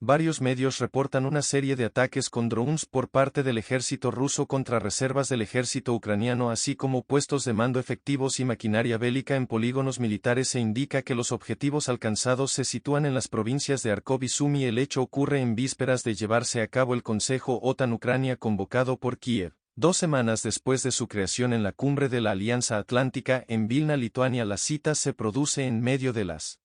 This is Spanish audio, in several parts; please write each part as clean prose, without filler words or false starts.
Varios medios reportan una serie de ataques con drones por parte del ejército ruso contra reservas del ejército ucraniano, así como puestos de mando efectivos y maquinaria bélica en polígonos militares, e indica que los objetivos alcanzados se sitúan en las provincias de Kharkov y Sumy. El hecho ocurre en vísperas de llevarse a cabo el Consejo OTAN-Ucrania convocado por Kiev, 2 semanas después de su creación en la cumbre de la Alianza Atlántica en Vilna, Lituania. La cita se produce en medio de las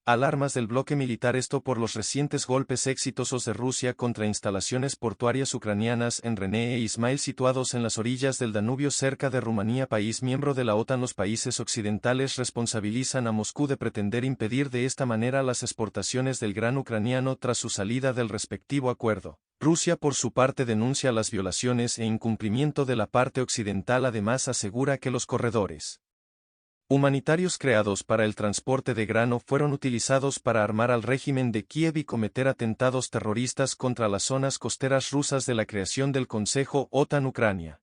alarmas del bloque militar, esto por los recientes golpes exitosos de Rusia contra instalaciones portuarias ucranianas en René e Ismail, situados en las orillas del Danubio cerca de Rumanía, país miembro de la OTAN. Los países occidentales responsabilizan a Moscú de pretender impedir de esta manera las exportaciones del grano ucraniano tras su salida del respectivo acuerdo. Rusia por su parte denuncia las violaciones e incumplimiento de la parte occidental. Además asegura que los corredores humanitarios creados para el transporte de grano fueron utilizados para armar al régimen de Kiev y cometer atentados terroristas contra las zonas costeras rusas. De la creación del Consejo OTAN-Ucrania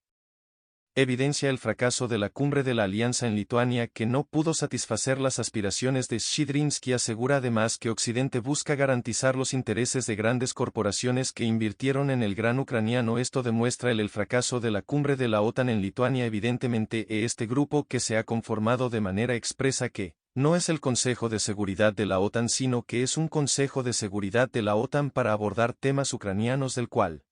evidencia el fracaso de la cumbre de la Alianza en Lituania, que no pudo satisfacer las aspiraciones de Zhirinsky. Asegura además que Occidente busca garantizar los intereses de grandes corporaciones que invirtieron en el grano ucraniano. Esto demuestra el fracaso de la cumbre de la OTAN en Lituania. Evidentemente, este grupo, que se ha conformado de manera expresa que no es el Consejo de Seguridad de la OTAN, sino que es un Consejo de Seguridad de la OTAN para abordar temas ucranianos, del cual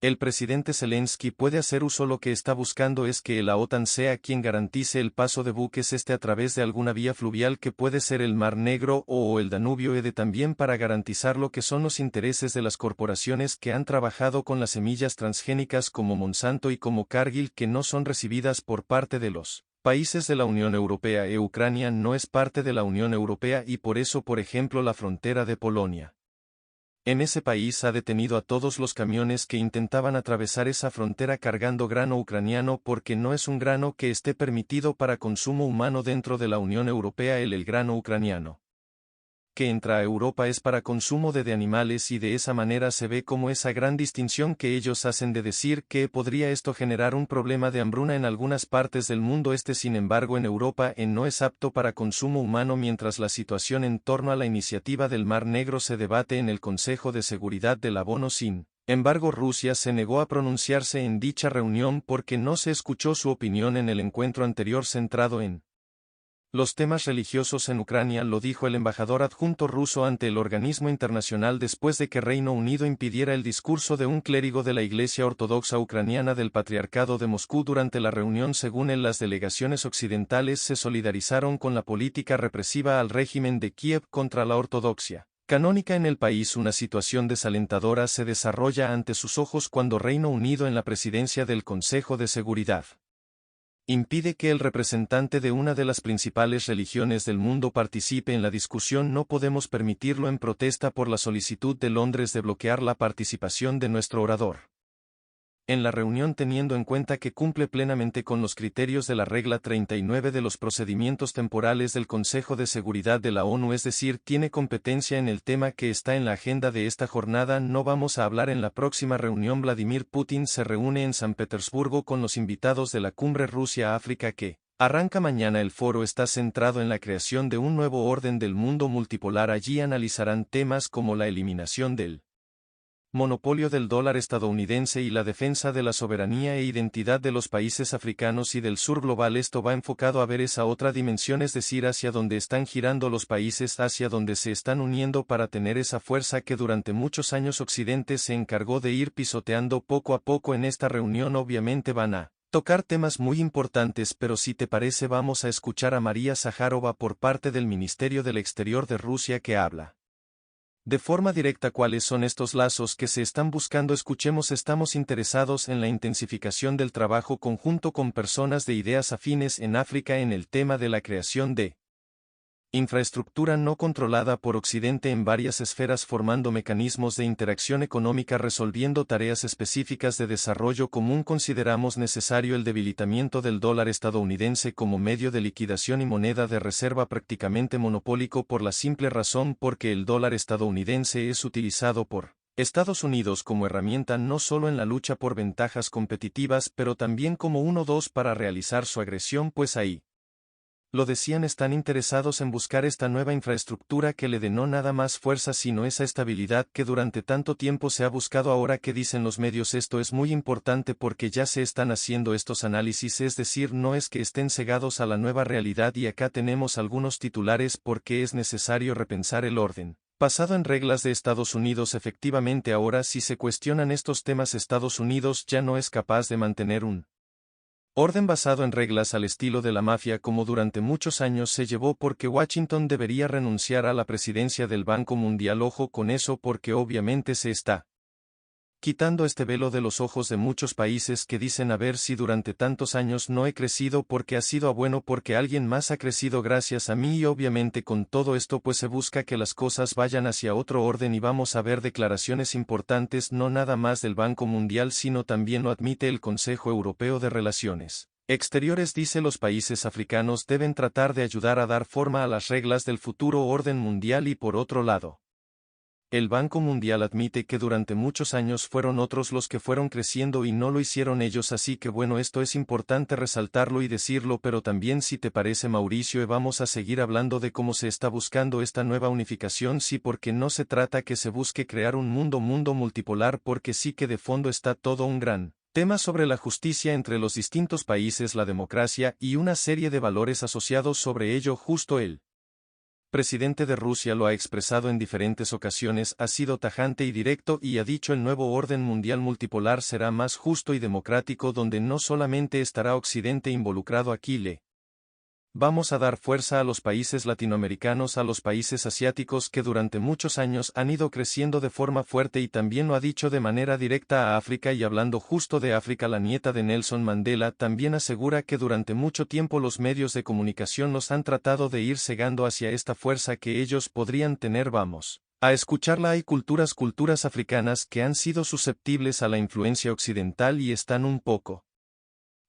el presidente Zelensky puede hacer uso. Lo que está buscando es que la OTAN sea quien garantice el paso de buques a través de alguna vía fluvial, que puede ser el Mar Negro o el Danubio, también para garantizar lo que son los intereses de las corporaciones que han trabajado con las semillas transgénicas como Monsanto y como Cargill, que no son recibidas por parte de los países de la Unión Europea. Ucrania no es parte de la Unión Europea y por eso, por ejemplo, la frontera de Polonia en ese país ha detenido a todos los camiones que intentaban atravesar esa frontera cargando grano ucraniano, porque no es un grano que esté permitido para consumo humano dentro de la Unión Europea. El grano ucraniano que entra a Europa es para consumo de animales, y de esa manera se ve como esa gran distinción que ellos hacen de decir que podría esto generar un problema de hambruna en algunas partes del mundo. Sin embargo, en Europa no es apto para consumo humano. Mientras la situación en torno a la iniciativa del Mar Negro se debate en el Consejo de Seguridad de la ONU, sin embargo, Rusia se negó a pronunciarse en dicha reunión porque no se escuchó su opinión en el encuentro anterior centrado en los temas religiosos en Ucrania. Lo dijo el embajador adjunto ruso ante el organismo internacional después de que Reino Unido impidiera el discurso de un clérigo de la Iglesia Ortodoxa Ucraniana del Patriarcado de Moscú durante la reunión. Según él, las delegaciones occidentales se solidarizaron con la política represiva al régimen de Kiev contra la ortodoxia canónica en el país. Una situación desalentadora se desarrolla ante sus ojos cuando Reino Unido, en la presidencia del Consejo de Seguridad, impide que el representante de una de las principales religiones del mundo participe en la discusión. No podemos permitirlo, en protesta por la solicitud de Londres de bloquear la participación de nuestro orador en la reunión, teniendo en cuenta que cumple plenamente con los criterios de la regla 39 de los procedimientos temporales del Consejo de Seguridad de la ONU, es decir, tiene competencia en el tema que está en la agenda de esta jornada. No vamos a hablar en la próxima reunión. Vladimir Putin se reúne en San Petersburgo con los invitados de la cumbre Rusia-África que arranca mañana. El foro está centrado en la creación de un nuevo orden del mundo multipolar. Allí analizarán temas como la eliminación del monopolio del dólar estadounidense y la defensa de la soberanía e identidad de los países africanos y del sur global. Esto va enfocado a ver esa otra dimensión, es decir, hacia dónde están girando los países, hacia dónde se están uniendo para tener esa fuerza que durante muchos años Occidente se encargó de ir pisoteando poco a poco. En esta reunión obviamente van a tocar temas muy importantes, pero si te parece vamos a escuchar a María Zaharova por parte del Ministerio del Exterior de Rusia, que habla de forma directa cuáles son estos lazos que se están buscando. Escuchemos. Estamos interesados en la intensificación del trabajo conjunto con personas de ideas afines en África en el tema de la creación de infraestructura no controlada por Occidente en varias esferas, formando mecanismos de interacción económica, resolviendo tareas específicas de desarrollo común. Consideramos necesario el debilitamiento del dólar estadounidense como medio de liquidación y moneda de reserva prácticamente monopólico, por la simple razón porque el dólar estadounidense es utilizado por Estados Unidos como herramienta no solo en la lucha por ventajas competitivas, pero también como 1-2 para realizar su agresión, pues ahí Lo decían, están interesados en buscar esta nueva infraestructura que le dé no nada más fuerza sino esa estabilidad que durante tanto tiempo se ha buscado. Ahora que dicen los medios, esto es muy importante porque ya se están haciendo estos análisis, es decir, no es que estén cegados a la nueva realidad, y acá tenemos algunos titulares porque es necesario repensar el orden basado en reglas de Estados Unidos. Efectivamente, ahora si se cuestionan estos temas, Estados Unidos ya no es capaz de mantener un orden basado en reglas al estilo de la mafia como durante muchos años se llevó, porque Washington debería renunciar a la presidencia del Banco Mundial. Ojo con eso, porque obviamente se está quitando este velo de los ojos de muchos países que dicen: a ver, si durante tantos años no he crecido porque ha sido bueno, porque alguien más ha crecido gracias a mí. Y obviamente con todo esto pues se busca que las cosas vayan hacia otro orden, y vamos a ver declaraciones importantes no nada más del Banco Mundial sino también lo admite el Consejo Europeo de Relaciones Exteriores. Dice: los países africanos deben tratar de ayudar a dar forma a las reglas del futuro orden mundial. Y por otro lado, el Banco Mundial admite que durante muchos años fueron otros los que fueron creciendo y no lo hicieron ellos. Así que bueno, esto es importante resaltarlo y decirlo. Pero también, si te parece, Mauricio, vamos a seguir hablando de cómo se está buscando esta nueva unificación. Sí, porque no se trata que se busque crear un mundo multipolar, porque sí que de fondo está todo un gran tema sobre la justicia entre los distintos países, la democracia y una serie de valores asociados sobre ello. Justo el presidente de Rusia lo ha expresado en diferentes ocasiones, ha sido tajante y directo y ha dicho: el nuevo orden mundial multipolar será más justo y democrático, donde no solamente estará Occidente involucrado. Aquí le vamos a dar fuerza a los países latinoamericanos, a los países asiáticos que durante muchos años han ido creciendo de forma fuerte, y también lo ha dicho de manera directa a África. Y hablando justo de África, la nieta de Nelson Mandela también asegura que durante mucho tiempo los medios de comunicación los han tratado de ir cegando hacia esta fuerza que ellos podrían tener. Vamos a escucharla. Hay culturas africanas que han sido susceptibles a la influencia occidental y están un poco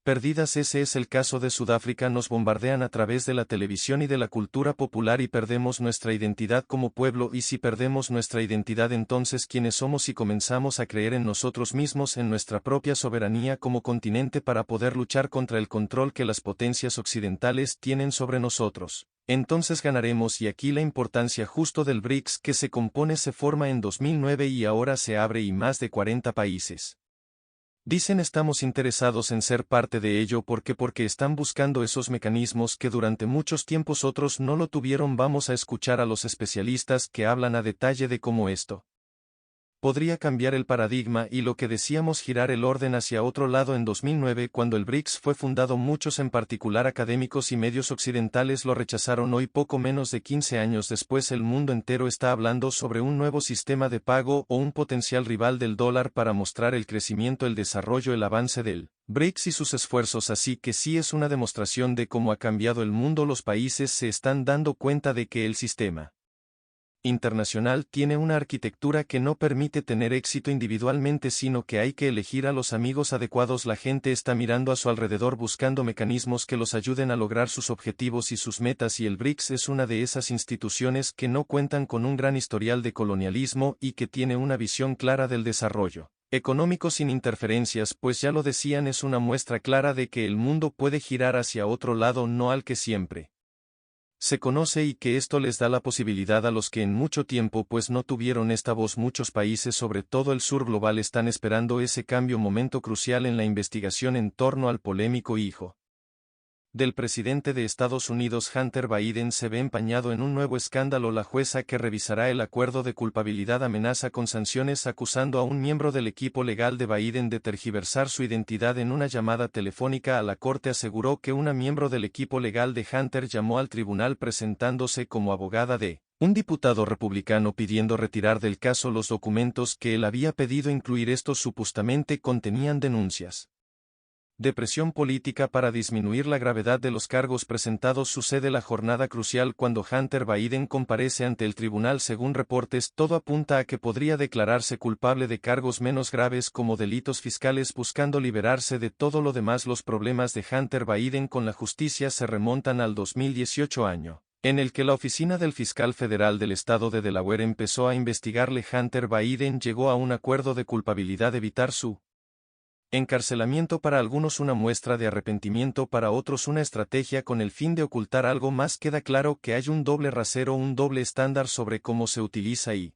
perdidas. Ese es el caso de Sudáfrica. Nos bombardean a través de la televisión y de la cultura popular y perdemos nuestra identidad como pueblo. Y si perdemos nuestra identidad, entonces ¿quiénes somos? Y comenzamos a creer en nosotros mismos, en nuestra propia soberanía como continente para poder luchar contra el control que las potencias occidentales tienen sobre nosotros, entonces ganaremos. Y aquí la importancia justo del BRICS, que se forma en 2009 y ahora se abre, y más de 40 países dicen: estamos interesados en ser parte de ello. Porque están buscando esos mecanismos que durante muchos tiempos otros no lo tuvieron. Vamos a escuchar a los especialistas que hablan a detalle de cómo esto podría cambiar el paradigma y, lo que decíamos, girar el orden hacia otro lado. En 2009, cuando el BRICS fue fundado, muchos, en particular académicos y medios occidentales, lo rechazaron. Hoy, poco menos de 15 años después, el mundo entero está hablando sobre un nuevo sistema de pago o un potencial rival del dólar para mostrar el crecimiento, el desarrollo, el avance del BRICS y sus esfuerzos. Así que sí, es una demostración de cómo ha cambiado el mundo. Los países se están dando cuenta de que el sistema internacional tiene una arquitectura que no permite tener éxito individualmente, sino que hay que elegir a los amigos adecuados. La gente está mirando a su alrededor buscando mecanismos que los ayuden a lograr sus objetivos y sus metas, y el BRICS es una de esas instituciones que no cuentan con un gran historial de colonialismo y que tiene una visión clara del desarrollo económico sin interferencias. Pues ya lo decían, es una muestra clara de que el mundo puede girar hacia otro lado, no al que siempre se conoce, y que esto les da la posibilidad a los que en mucho tiempo pues no tuvieron esta voz. Muchos países, sobre todo el sur global, están esperando ese cambio, momento crucial en la investigación en torno al polémico hijo del presidente de Estados Unidos, Hunter Biden, se ve empañado en un nuevo escándalo. La jueza que revisará el acuerdo de culpabilidad amenaza con sanciones, acusando a un miembro del equipo legal de Biden de tergiversar su identidad. En una llamada telefónica a la corte, aseguró que una miembro del equipo legal de Hunter llamó al tribunal presentándose como abogada de un diputado republicano pidiendo retirar del caso los documentos que él había pedido incluir. Estos supuestamente contenían denuncias de presión política para disminuir la gravedad de los cargos presentados. Sucede la jornada crucial cuando Hunter Biden comparece ante el tribunal. Según reportes, todo apunta a que podría declararse culpable de cargos menos graves como delitos fiscales, buscando liberarse de todo lo demás. Los problemas de Hunter Biden con la justicia se remontan al 2018, año en el que la oficina del fiscal federal del estado de Delaware empezó a investigarle. Hunter Biden llegó a un acuerdo de culpabilidad, evitar su Encarcelamiento para algunos una muestra de arrepentimiento, para otros una estrategia con el fin de ocultar algo más. Queda claro que hay un doble rasero, un doble estándar sobre cómo se utiliza y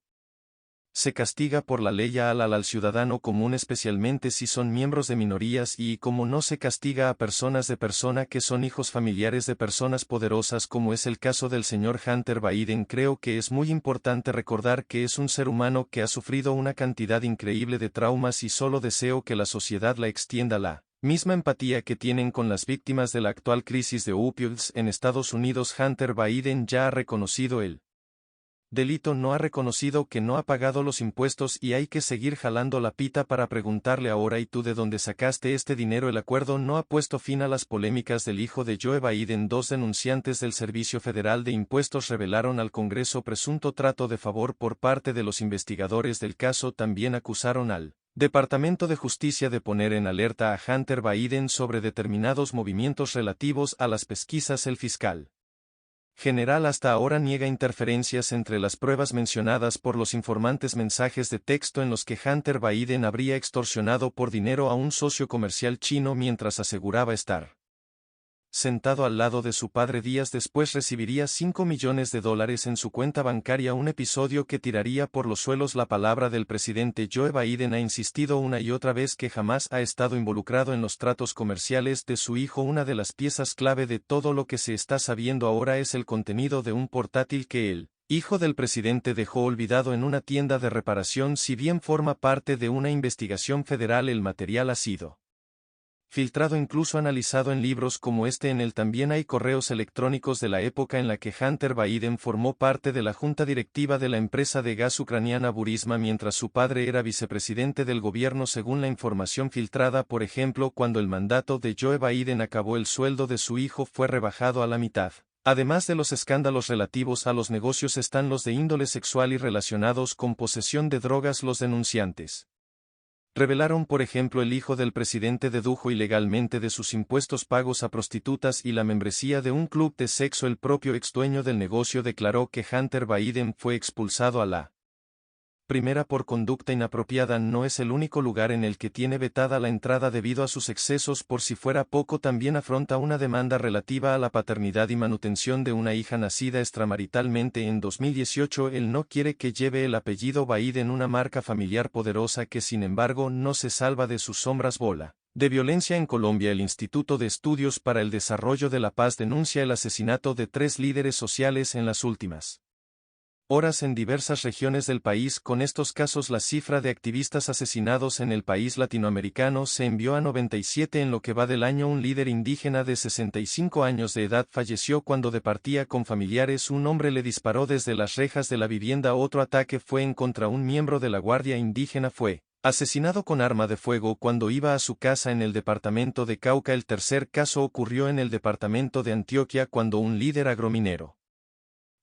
se castiga por la ley al ciudadano común, especialmente si son miembros de minorías, y como no se castiga a personas de persona que son hijos familiares de personas poderosas, como es el caso del señor Hunter Biden. Creo que es muy importante recordar que es un ser humano que ha sufrido una cantidad increíble de traumas y solo deseo que la sociedad la extienda la misma empatía que tienen con las víctimas de la actual crisis de opioides en Estados Unidos. Hunter Biden ya ha reconocido el delito, no ha reconocido que no ha pagado los impuestos y hay que seguir jalando la pita para preguntarle ahora: ¿y tú de dónde sacaste este dinero? El acuerdo no ha puesto fin a las polémicas del hijo de Joe Biden. Dos denunciantes del Servicio Federal de Impuestos revelaron al Congreso presunto trato de favor por parte de los investigadores del caso. También acusaron al Departamento de Justicia de poner en alerta a Hunter Biden sobre determinados movimientos relativos a las pesquisas. El fiscal general hasta ahora niega interferencias entre las pruebas mencionadas por los informantes, mensajes de texto en los que Hunter Biden habría extorsionado por dinero a un socio comercial chino mientras aseguraba estar sentado al lado de su padre. Días después recibiría $5 millones en su cuenta bancaria, un episodio que tiraría por los suelos la palabra del presidente. Joe Biden ha insistido una y otra vez que jamás ha estado involucrado en los tratos comerciales de su hijo. Una de las piezas clave de todo lo que se está sabiendo ahora es el contenido de un portátil que el hijo del presidente dejó olvidado en una tienda de reparación. Si bien forma parte de una investigación federal, el material ha sido filtrado, incluso analizado en libros como este. En él también hay correos electrónicos de la época en la que Hunter Biden formó parte de la junta directiva de la empresa de gas ucraniana Burisma mientras su padre era vicepresidente del gobierno. Según la información filtrada, por ejemplo, cuando el mandato de Joe Biden acabó, el sueldo de su hijo fue rebajado a la mitad. Además de los escándalos relativos a los negocios están los de índole sexual y relacionados con posesión de drogas. Los denunciantes revelaron, por ejemplo, el hijo del presidente dedujo ilegalmente de sus impuestos pagos a prostitutas y la membresía de un club de sexo. El propio ex dueño del negocio declaró que Hunter Biden fue expulsado a la primera por conducta inapropiada. No es el único lugar en el que tiene vetada la entrada debido a sus excesos. Por si fuera poco, también afronta una demanda relativa a la paternidad y manutención de una hija nacida extramaritalmente en 2018. Él no quiere que lleve el apellido Biden, una marca familiar poderosa que sin embargo no se salva de sus sombras. Bola de violencia en Colombia. El Instituto de Estudios para el Desarrollo de la Paz denuncia el asesinato de 3 líderes sociales en las últimas horas en diversas regiones del país. Con estos casos, la cifra de activistas asesinados en el país latinoamericano se envió a 97 en lo que va del año. Un líder indígena de 65 años de edad falleció cuando departía con familiares. Un hombre le disparó desde las rejas de la vivienda. Otro ataque fue en contra un miembro de la Guardia Indígena. Fue asesinado con arma de fuego cuando iba a su casa en el departamento de Cauca. El tercer caso ocurrió en el departamento de Antioquia cuando un líder agrominero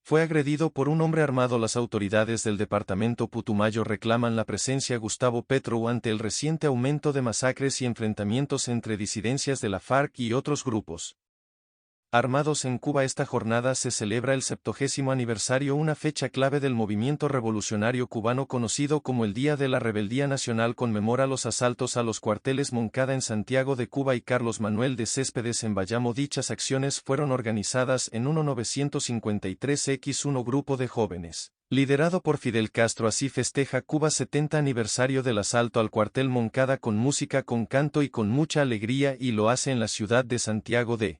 fue agredido por un hombre armado. Las autoridades del departamento Putumayo reclaman la presencia de Gustavo Petro ante el reciente aumento de masacres y enfrentamientos entre disidencias de la FARC y otros grupos armados en Cuba. Esta jornada se celebra el 70º aniversario, una fecha clave del movimiento revolucionario cubano conocido como el Día de la Rebeldía Nacional. Conmemora los asaltos a los cuarteles Moncada en Santiago de Cuba y Carlos Manuel de Céspedes en Bayamo. Dichas acciones fueron organizadas en 1953x1 grupo de jóvenes, liderado por Fidel Castro. Así festeja Cuba 70 aniversario del asalto al cuartel Moncada, con música, con canto y con mucha alegría, y lo hace en la ciudad de Santiago de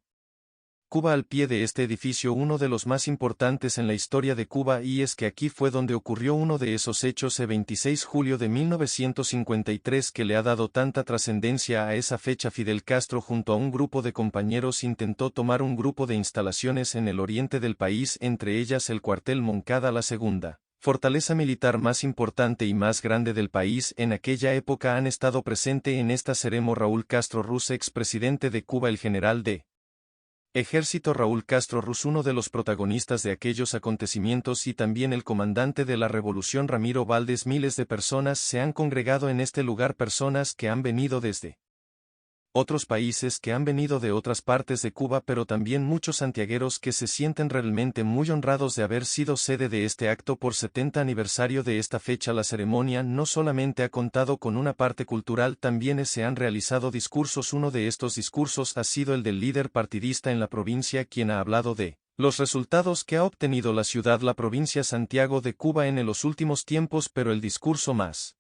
Cuba, al pie de este edificio, uno de los más importantes en la historia de Cuba, y es que aquí fue donde ocurrió uno de esos hechos el 26 de julio de 1953 que le ha dado tanta trascendencia a esa fecha. Fidel Castro junto a un grupo de compañeros intentó tomar un grupo de instalaciones en el oriente del país, entre ellas el cuartel Moncada, la segunda fortaleza militar más importante y más grande del país en aquella época. Han estado presente en esta ceremonia Raúl Castro Ruz, expresidente de Cuba, el general de Ejército Raúl Castro Ruz, uno de los protagonistas de aquellos acontecimientos, y también el comandante de la revolución Ramiro Valdés. Miles de personas se han congregado en este lugar, personas que han venido desde otros países que han venido de otras partes de Cuba, pero también muchos santiagueros que se sienten realmente muy honrados de haber sido sede de este acto por 70 aniversario de esta fecha. La ceremonia no solamente ha contado con una parte cultural, también se han realizado discursos. Uno de estos discursos ha sido el del líder partidista en la provincia, quien ha hablado de los resultados que ha obtenido la provincia Santiago de Cuba en los últimos tiempos, pero el discurso más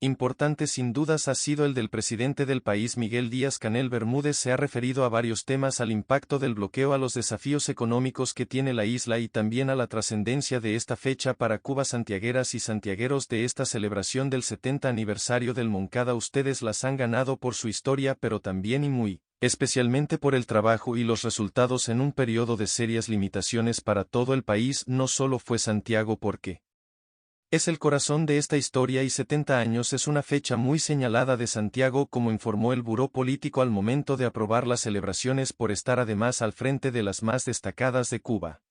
importante sin dudas ha sido el del presidente del país, Miguel Díaz-Canel Bermúdez. Se ha referido a varios temas: al impacto del bloqueo, a los desafíos económicos que tiene la isla y también a la trascendencia de esta fecha para Cuba. Santiagueras y santiagueros, de esta celebración del 70 aniversario del Moncada, ustedes las han ganado por su historia, pero también y muy especialmente por el trabajo y los resultados en un periodo de serias limitaciones para todo el país. No solo fue Santiago porque es el corazón de esta historia y 70 años es una fecha muy señalada de Santiago, como informó el Buró Político al momento de aprobar las celebraciones, por estar además al frente de las más destacadas de Cuba.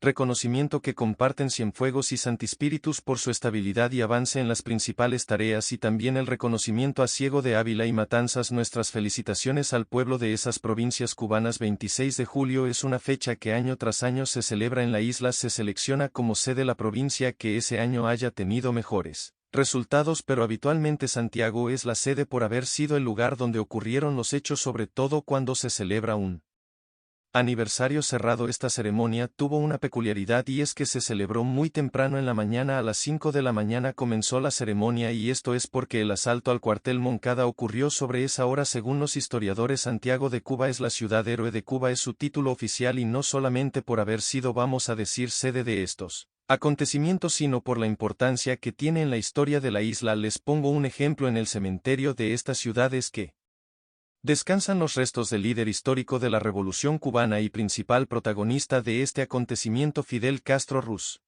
Reconocimiento que comparten Cienfuegos y Santispíritus por su estabilidad y avance en las principales tareas, y también el reconocimiento a Ciego de Ávila y Matanzas. Nuestras felicitaciones al pueblo de esas provincias cubanas. 26 de julio es una fecha que año tras año se celebra en la isla. Se selecciona como sede la provincia que ese año haya tenido mejores resultados, pero habitualmente Santiago es la sede por haber sido el lugar donde ocurrieron los hechos, sobre todo cuando se celebra un aniversario cerrado. Esta ceremonia tuvo una peculiaridad, y es que se celebró muy temprano en la mañana. A las 5 de la mañana comenzó la ceremonia, y esto es porque el asalto al cuartel Moncada ocurrió sobre esa hora. Según los historiadores, Santiago de Cuba es la ciudad héroe de Cuba, es su título oficial, y no solamente por haber sido, vamos a decir, sede de estos acontecimientos, sino por la importancia que tiene en la historia de la isla. Les pongo un ejemplo: en el cementerio de esta ciudad es que descansan los restos del líder histórico de la Revolución cubana y principal protagonista de este acontecimiento, Fidel Castro Ruz.